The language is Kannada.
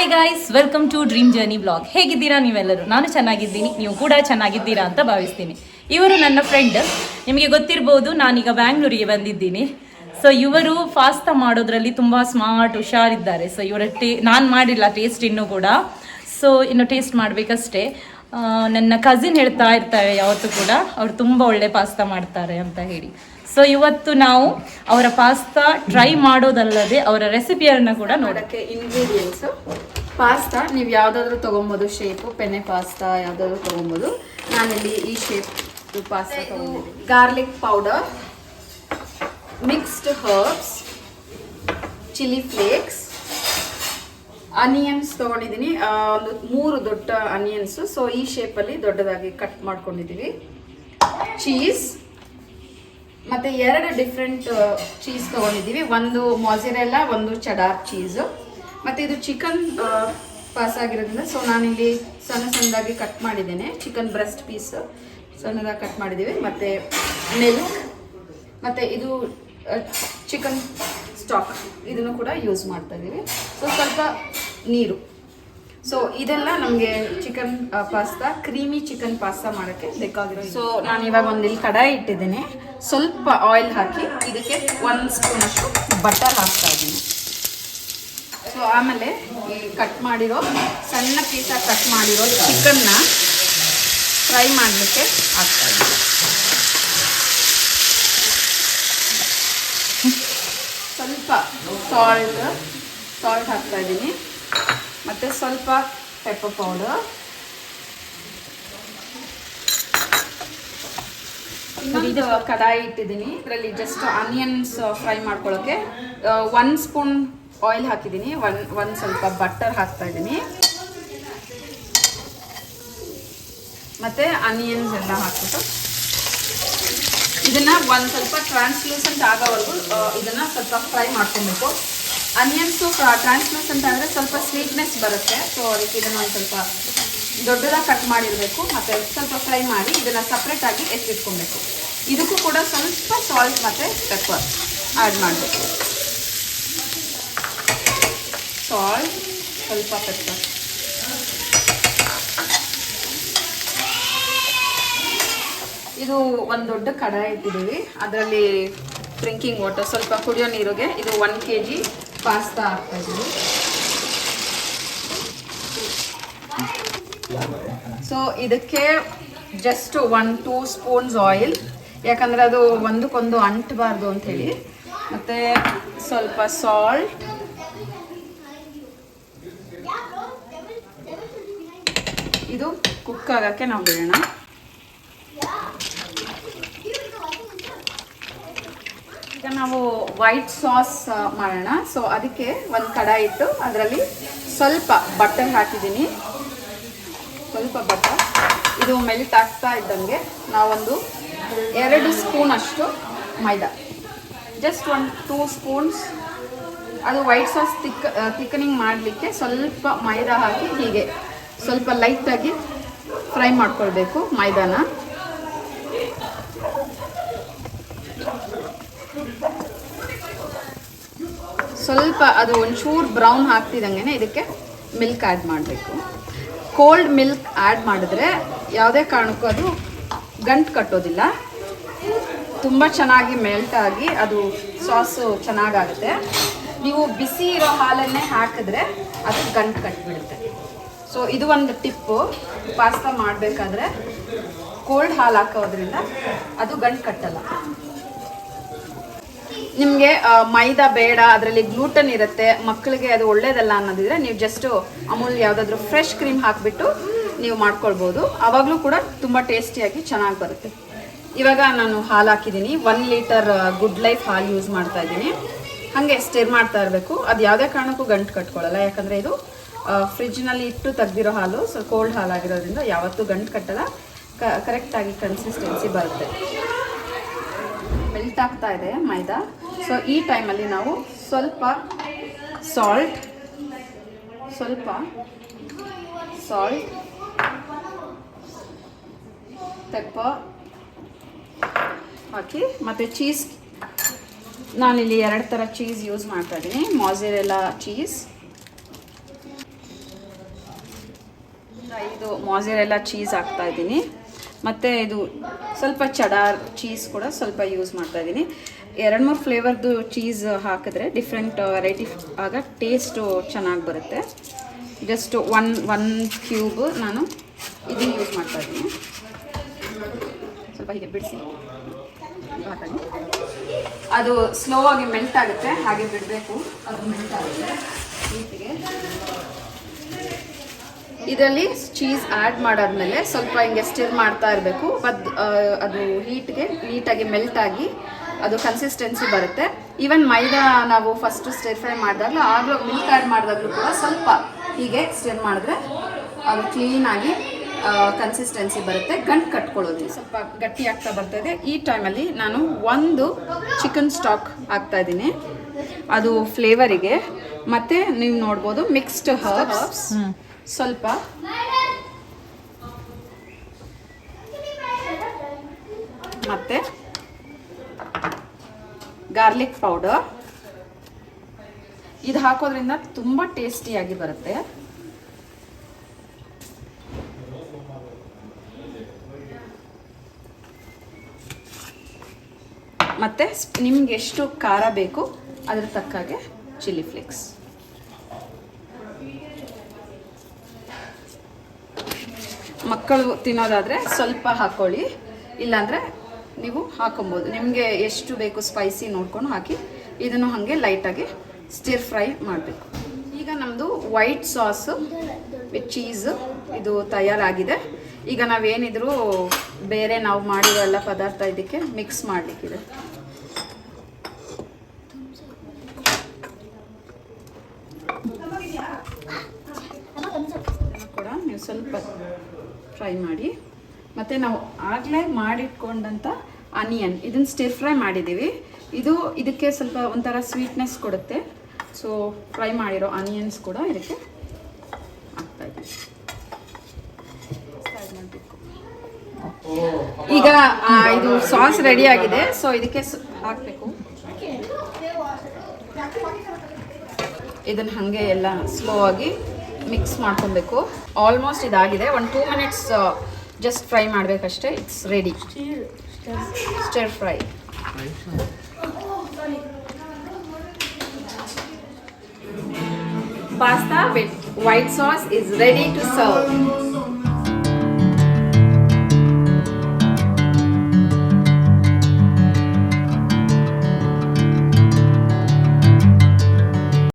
Hi guys, welcome to dream journey blog. ಹೇಗಿದ್ದೀರಾ ನೀವೆಲ್ಲರೂ? ನಾನು ಚೆನ್ನಾಗಿದ್ದೀನಿ, ನೀವು ಕೂಡ ಚೆನ್ನಾಗಿದ್ದೀರಾ ಅಂತ ಭಾವಿಸ್ತೀನಿ. ಇವರು ನನ್ನ ಫ್ರೆಂಡ್, ನಿಮಗೆ ಗೊತ್ತಿರ್ಬೋದು, ನಾನೀಗ ಬ್ಯಾಂಗ್ಳೂರಿಗೆ ಬಂದಿದ್ದೀನಿ. ಸೊ ಇವರು ಪಾಸ್ತಾ ಮಾಡೋದ್ರಲ್ಲಿ ತುಂಬ ಸ್ಮಾರ್ಟ್, ಹುಷಾರಿದ್ದಾರೆ. ಸೊ ಇವರ ನಾನು ಮಾಡಿಲ್ಲ ಟೇಸ್ಟ್ ಇನ್ನೂ ಕೂಡ. ಸೊ ಇನ್ನು ಟೇಸ್ಟ್ ಮಾಡಬೇಕಷ್ಟೇ. ನನ್ನ ಕಸಿನ್ ಹೇಳ್ತಾ ಇರ್ತಾರೆ ಯಾವತ್ತೂ ಕೂಡ, ಅವ್ರು ತುಂಬ ಒಳ್ಳೆ ಪಾಸ್ತಾ ಮಾಡ್ತಾರೆ ಅಂತ ಹೇಳಿ. ಸೊ ಇವತ್ತು ನಾವು ಅವರ ಪಾಸ್ತಾ ಟ್ರೈ ಮಾಡೋದಲ್ಲದೆ ಅವರ ರೆಸಿಪಿಯನ್ನು ಕೂಡ ನೋಡೋಕ್ಕೆ. ಇಂಗ್ರೀಡಿಯೆಂಟ್ಸ್ ಪಾಸ್ತಾ ನೀವು ಯಾವುದಾದ್ರೂ ತೊಗೊಬೋದು, ಶೇಪು ಪೆನೆ ಪಾಸ್ತಾ ಯಾವುದಾದ್ರೂ ತೊಗೊಬೋದು. ನಾನಿಲ್ಲಿ ಈ ಶೇಪ್ ಪಾಸ್ತಾ ತೊಗೊಂಡಿದ್ದೀನಿ. Garlic powder, mixed herbs, chilli flakes, onions ತೊಗೊಂಡಿದ್ದೀನಿ. ಒಂದು 3 ದೊಡ್ಡ ಅನಿಯನ್ಸು. ಸೊ ಈ ಶೇಪಲ್ಲಿ ದೊಡ್ಡದಾಗಿ ಕಟ್ ಮಾಡ್ಕೊಂಡಿದ್ದೀವಿ. ಚೀಸ್ ಮತ್ತು 2 ಡಿಫ್ರೆಂಟ್ ಚೀಸ್ ತೊಗೊಂಡಿದ್ದೀವಿ. ಒಂದು ಮೊಜರೆಲ್ಲಾ, ಒಂದು ಚಡಾರ್ ಚೀಸು. ಮತ್ತು ಇದು ಚಿಕನ್ ಪಾಸ್ ಆಗಿರೋದ್ರಿಂದ ಸೊ ನಾನಿಲ್ಲಿ ಸಣ್ಣದಾಗಿ ಕಟ್ ಮಾಡಿದ್ದೇನೆ. ಚಿಕನ್ ಬ್ರೆಸ್ಟ್ ಪೀಸ್ ಸಣ್ಣದಾಗಿ ಕಟ್ ಮಾಡಿದ್ದೀವಿ. ಮತ್ತು ಮಿಲ್ಕ್, ಮತ್ತು ಇದು ಚಿಕನ್ ಸ್ಟಾಕ್, ಇದನ್ನು ಕೂಡ ಯೂಸ್ ಮಾಡ್ತಾ ಇದ್ದೀವಿ. ಸೊ ಸ್ವಲ್ಪ ನೀರು. ಸೊ ಇದೆಲ್ಲ ನಮಗೆ chicken pasta, creamy chicken pasta ಮಾಡೋಕ್ಕೆ ಬೇಕಾಗಿರೋ. ಸೊ ನಾನು ಇವಾಗ ಇಲ್ಲಿ ಕಡಾಯಿ ಇಟ್ಟಿದ್ದೇನೆ. ಸ್ವಲ್ಪ ಆಯಿಲ್ ಹಾಕಿ ಇದಕ್ಕೆ 1 ಸ್ಪೂನಷ್ಟು ಬಟರ್ ಹಾಕ್ತಾ ಇದ್ದೀನಿ. ಸೊ ಆಮೇಲೆ ಈ ಕಟ್ ಮಾಡಿರೋ ಸಣ್ಣ ಪೀಸಾಗಿ ಕಟ್ ಮಾಡಿರೋ ಚಿಕನ್ನ ಫ್ರೈ ಮಾಡಲಿಕ್ಕೆ ಹಾಕ್ತಾ ಇದ್ದೀನಿ. ಸ್ವಲ್ಪ ಸಾಲ್ಟ್ ಹಾಕ್ತಾ ಇದ್ದೀನಿ. ಮತ್ತು ಸ್ವಲ್ಪ ಪೆಪ್ಪರ್ ಪೌಡರ್. ಇನ್ನೊಂದು ಕಡಾಯಿ ಇಟ್ಟಿದ್ದೀನಿ. ಇದರಲ್ಲಿ ಜಸ್ಟ್ ಆನಿಯನ್ಸ್ ಫ್ರೈ ಮಾಡ್ಕೊಳ್ಳೋಕ್ಕೆ 1 ಸ್ಪೂನ್ ಆಯಿಲ್ ಹಾಕಿದ್ದೀನಿ. ಒಂದು ಸ್ವಲ್ಪ ಬಟರ್ ಹಾಕ್ತಾ ಇದ್ದೀನಿ. ಮತ್ತು ಆನಿಯನ್ಸ್ ಎಲ್ಲ ಹಾಕ್ಬಿಟ್ಟು ಇದನ್ನು ಒಂದು ಸ್ವಲ್ಪ ಟ್ರಾನ್ಸ್ಲೂಸೆಂಟ್ ಆಗೋವರೆಗೂ ಇದನ್ನು ಸ್ವಲ್ಪ ಫ್ರೈ ಮಾಡ್ಕೊಬೇಕು. ಅನಿಯನ್ಸು ಟ್ರಾನ್ಸ್ಲೂಸೆಂಟ್ ಆದರೆ ಸ್ವಲ್ಪ ಸ್ವೀಟ್ನೆಸ್ ಬರುತ್ತೆ. ಸೊ ಅದಕ್ಕೆ ಇದನ್ನು ಒಂದು ಸ್ವಲ್ಪ ದೊಡ್ಡದಾಗಿ ಕಟ್ ಮಾಡಿರಬೇಕು. ಮತ್ತು ಸ್ವಲ್ಪ ಫ್ರೈ ಮಾಡಿ ಇದನ್ನು ಸಪ್ರೇಟಾಗಿ ಎತ್ತಿಟ್ಕೊಬೇಕು. ಇದಕ್ಕೂ ಕೂಡ ಸ್ವಲ್ಪ ಸಾಲ್ಟ್ ಮತ್ತು ಪೆಪ್ಪರ್ ಆ್ಯಡ್ ಮಾಡಬೇಕು. ಸಾಲ್ಟ್, ಸ್ವಲ್ಪ ಪೆಪ್ಪರ್. ಇದು ಒಂದು ದೊಡ್ಡ ಕಡಾಯಿ ಇಟ್ಟಿದ್ದೀವಿ. ಅದರಲ್ಲಿ ಡ್ರಿಂಕಿಂಗ್ ವಾಟರ್, ಸ್ವಲ್ಪ ಕುಡಿಯೋ ನೀರಿಗೆ ಇದು 1 kg ಪಾಸ್ತಾ ಹಾಕ್ತಾ ಇದ್ದೀವಿ. ಸೊ ಇದಕ್ಕೆ ಜಸ್ಟ್ 1-2 ಸ್ಪೂನ್ಸ್ ಆಯಿಲ್, ಯಾಕಂದರೆ ಅದು ಒಂದಕ್ಕೊಂದು ಅಂಟಬಾರ್ದು ಅಂಥೇಳಿ. ಮತ್ತು ಸ್ವಲ್ಪ ಸಾಲ್ಟ್, ಇದು ಕುಕ್ ಆಗೋಕ್ಕೆ ನಾವು ಬಿಡೋಣ. ಈಗ ನಾವು ವೈಟ್ ಸಾಸ್ ಮಾಡೋಣ. ಸೊ ಅದಕ್ಕೆ ಒಂದು ಕಡಾಯಿ ಇಟ್ಟು ಅದರಲ್ಲಿ ಸ್ವಲ್ಪ ಬಟರ್ ಹಾಕಿದ್ದೀನಿ. ಸ್ವಲ್ಪ ಬಟರ್ ಇದು ಮೆಲ್ಟ್ ಆಗ್ತಾ ಇದ್ದಂಗೆ ನಾವೊಂದು 2 ಸ್ಪೂನ್ ಅಷ್ಟು ಮೈದಾ, ಜಸ್ಟ್ 1-2 ಸ್ಪೂನ್ಸ್. ಅದು ವೈಟ್ ಸಾಸ್ ಥಿಕ್ಕನಿಂಗ್ ಮಾಡಲಿಕ್ಕೆ ಸ್ವಲ್ಪ ಮೈದಾ ಹಾಕಿ ಹೀಗೆ ಸ್ವಲ್ಪ ಲೈಟಾಗಿ ಫ್ರೈ ಮಾಡ್ಕೊಳ್ಬೇಕು ಮೈದಾನ. ಸ್ವಲ್ಪ ಅದು ಒಂಚೂರು ಬ್ರೌನ್ ಆಗ್ತಿದ್ದಂಗೆ ಇದಕ್ಕೆ ಮಿಲ್ಕ್ ಆ್ಯಡ್ ಮಾಡಬೇಕು. ಕೋಲ್ಡ್ ಮಿಲ್ಕ್ ಆ್ಯಡ್ ಮಾಡಿದ್ರೆ ಯಾವುದೇ ಕಾರಣಕ್ಕೂ ಅದು ಗಂಟು ಕಟ್ಟೋದಿಲ್ಲ. ತುಂಬ ಚೆನ್ನಾಗಿ ಮೆಲ್ಟ್ ಆಗಿ ಅದು ಸಾಸು ಚೆನ್ನಾಗಾಗುತ್ತೆ. ನೀವು ಬಿಸಿ ಇರೋ ಹಾಲನ್ನೇ ಹಾಕಿದ್ರೆ ಅದು ಗಂಟು ಕಟ್ಟಿಬಿಡುತ್ತೆ. ಸೊ ಇದು ಒಂದು ಟಿಪ್ಪು. ಪಾಸ್ತಾ ಮಾಡಬೇಕಾದ್ರೆ ಕೋಲ್ಡ್ ಹಾಲು ಹಾಕೋದ್ರಿಂದ ಅದು ಗಂಟು ಕಟ್ಟಲ್ಲ. ನಿಮಗೆ ಮೈದಾ ಬೇಡ, ಅದರಲ್ಲಿ ಗ್ಲೂಟನ್ ಇರುತ್ತೆ, ಮಕ್ಕಳಿಗೆ ಅದು ಒಳ್ಳೇದಲ್ಲ ಅನ್ನೋದಿದ್ರೆ ನೀವು ಜಸ್ಟು ಅಮೂಲ್ ಯಾವುದಾದ್ರೂ ಫ್ರೆಶ್ ಕ್ರೀಮ್ ಹಾಕಿಬಿಟ್ಟು ನೀವು ಮಾಡ್ಕೊಳ್ಬೋದು. ಆವಾಗಲೂ ಕೂಡ ತುಂಬ ಟೇಸ್ಟಿಯಾಗಿ ಚೆನ್ನಾಗಿ ಬರುತ್ತೆ. ಇವಾಗ ನಾನು ಹಾಲು ಹಾಕಿದ್ದೀನಿ. 1 ಲೀಟರ್ ಗುಡ್ ಲೈಫ್ ಹಾಲು ಯೂಸ್ ಮಾಡ್ತಾ ಇದ್ದೀನಿ. ಹಾಗೆ ಸ್ಟಿರ್ ಮಾಡ್ತಾ ಇರಬೇಕು. ಅದು ಯಾವುದೇ ಕಾರಣಕ್ಕೂ ಗಂಟು ಕಟ್ಕೊಳ್ಳಲ್ಲ, ಯಾಕಂದರೆ ಇದು ಫ್ರಿಜ್ನಲ್ಲಿ ಇಟ್ಟು ತೆಗ್ದಿರೋ ಹಾಲು. ಸೊ ಕೋಲ್ಡ್ ಹಾಲು ಆಗಿರೋದ್ರಿಂದ ಯಾವತ್ತೂ ಗಂಟು ಕಟ್ಟಲ್ಲ, ಕರೆಕ್ಟಾಗಿ ಕನ್ಸಿಸ್ಟೆನ್ಸಿ ಬರುತ್ತೆ. ಮೆಲ್ಟ್ ಆಗ್ತಾ ಇದೆ ಮೈದಾ. ಸೊ ಈ ಟೈಮಲ್ಲಿ ನಾವು ಸ್ವಲ್ಪ ಸಾಲ್ಟ್ ಪೆಪ್ಪರ್ ಹಾಕಿ, ಮತ್ತು ಚೀಸ್ ನಾನಿಲ್ಲಿ 2 ಥರ ಚೀಸ್ ಯೂಸ್ ಮಾಡ್ತಾ ಇದ್ದೀನಿ. ಮೊಜರೆಲ್ಲಾ ಚೀಸ್ ಇದು ಮಾಜರೆಲ್ಲ ಚೀಸ್ ಹಾಕ್ತಾ ಇದ್ದೀನಿ, ಮತ್ತು ಇದು ಸ್ವಲ್ಪ ಚಡಾರ್ ಚೀಸ್ ಕೂಡ ಸ್ವಲ್ಪ ಯೂಸ್ ಮಾಡ್ತಾ ಇದ್ದೀನಿ. 2-3 ಫ್ಲೇವರ್ದು ಚೀಸ್ ಹಾಕಿದ್ರೆ ಡಿಫ್ರೆಂಟ್ ವೆರೈಟಿ ಆಗ ಟೇಸ್ಟು ಚೆನ್ನಾಗಿ ಬರುತ್ತೆ. ಜಸ್ಟ್ ಒನ್ ಕ್ಯೂಬ್ ನಾನು ಇದನ್ನು ಯೂಸ್ ಮಾಡ್ತಾ ಇದ್ದೀನಿ. ಸ್ವಲ್ಪ ಹೀಗೆ ಬಿಡಿಸಿ ಹಾಕಿ, ಅದು ಸ್ಲೋ ಆಗಿ ಮೆಲ್ಟ್ ಆಗುತ್ತೆ, ಹಾಗೆ ಬಿಡಬೇಕು, ಅದು ಮೆಲ್ಟ್ ಆಗುತ್ತೆ ಹೀಟಿಗೆ. ಇದರಲ್ಲಿ ಚೀಸ್ ಆ್ಯಡ್ ಮಾಡಾದ್ಮೇಲೆ ಸ್ವಲ್ಪ ಹಿಂಗೆ ಸ್ಟಿರ್ ಮಾಡ್ತಾ ಇರಬೇಕು. ಅದು ಹೀಟ್ಗೆ ನೀಟಾಗಿ ಮೆಲ್ಟ್ ಆಗಿ ಅದು ಕನ್ಸಿಸ್ಟೆನ್ಸಿ ಬರುತ್ತೆ. ಈವನ್ ಮೈದಾ ನಾವು ಫಸ್ಟ್ ಸ್ಟಿರ್ ಫ್ರೈ ಮಾಡಿದಾಗಲೂ ಆಗಲೂ ಮಿಲ್ಕ್ ಆ್ಯಡ್ ಮಾಡಿದಾಗಲೂ ಕೂಡ ಸ್ವಲ್ಪ ಹೀಗೆ ಸ್ಟಿರ್ ಮಾಡಿದ್ರೆ ಅದು ಕ್ಲೀನಾಗಿ ಕನ್ಸಿಸ್ಟೆನ್ಸಿ ಬರುತ್ತೆ, ಗಂಟು ಕಟ್ಕೊಳ್ಳೋದು ಸ್ವಲ್ಪ ಗಟ್ಟಿ ಆಗ್ತಾ ಬರ್ತದೆ. ಈ ಟೈಮಲ್ಲಿ ನಾನು 1 ಚಿಕನ್ ಸ್ಟಾಕ್ ಹಾಕ್ತಾ ಇದ್ದೀನಿ, ಅದು ಫ್ಲೇವರಿಗೆ. ಮತ್ತು ನೀವು ನೋಡ್ಬೋದು ಮಿಕ್ಸ್ಡ್ ಹರ್ಬ್ಸ್ ಸ್ವಲ್ಪ, ಮತ್ತು ಗಾರ್ಲಿಕ್ ಪೌಡರ್. ಇದು ಹಾಕೋದ್ರಿಂದ ತುಂಬ ಟೇಸ್ಟಿಯಾಗಿ ಬರುತ್ತೆ. ಮತ್ತು ನಿಮ್ಗೆ ಎಷ್ಟು ಖಾರ ಬೇಕು ಅದ್ರ ತಕ್ಕಾಗೆ ಚಿಲ್ಲಿ ಫ್ಲೇಕ್ಸ್. ಮಕ್ಕಳು ತಿನ್ನೋದಾದರೆ ಸ್ವಲ್ಪ ಹಾಕ್ಕೊಳ್ಳಿ, ಇಲ್ಲಾಂದರೆ ನೀವು ಹಾಕೊಬೋದು. ನಿಮಗೆ ಎಷ್ಟು ಬೇಕು ಸ್ಪೈಸಿ ನೋಡ್ಕೊಂಡು ಹಾಕಿ. ಇದನ್ನು ಹಾಗೆ ಲೈಟಾಗಿ ಸ್ಟಿರ್ ಫ್ರೈ ಮಾಡಬೇಕು. ಈಗ ನಮ್ಮದು ವೈಟ್ ಸಾಸು ವಿತ್ ಚೀಸು ಇದು ತಯಾರಾಗಿದೆ. ಈಗ ನಾವೇನಿದ್ರು ಬೇರೆ ನಾವು ಮಾಡಿರೋ ಎಲ್ಲ ಪದಾರ್ಥ ಇದಕ್ಕೆ ಮಿಕ್ಸ್ ಮಾಡಲಿಕ್ಕಿದೆ. ಕೂಡ ನೀವು ಸ್ವಲ್ಪ ಫ್ರೈ ಮಾಡಿ. ಮತ್ತು ನಾವು ಆಗಲೇ ಮಾಡಿಟ್ಕೊಂಡಂಥ ಆನಿಯನ್ ಇದನ್ನು ಸ್ಟಿರ್ ಫ್ರೈ ಮಾಡಿದ್ದೀವಿ. ಇದಕ್ಕೆ ಸ್ವಲ್ಪ ಒಂಥರ ಸ್ವೀಟ್ನೆಸ್ ಕೊಡುತ್ತೆ. ಸೊ ಫ್ರೈ ಮಾಡಿರೋ ಆನಿಯನ್ಸ್ ಕೂಡ ಇದಕ್ಕೆ ಹಾಕ್ತಾ ಇದ್ದೀವಿ. ಈಗ ಇದು ಸಾಸ್ ರೆಡಿ ಆಗಿದೆ. ಸೊ ಇದಕ್ಕೆ ಹಾಕಬೇಕು. ಇದನ್ನು ಹಾಗೆ ಎಲ್ಲ ಸ್ಲೋ ಆಗಿ ಮಿಕ್ಸ್ ಮಾಡ್ಕೊಬೇಕು. ಆಲ್ಮೋಸ್ಟ್ ಇದಾಗಿದೆ. 1-2 ಮಿನಿಟ್ಸ್ ಜಸ್ಟ್ ಫ್ರೈ ಮಾಡಬೇಕಷ್ಟೇ. It's ready. Stir fry. Pasta with white sauce is ready to serve.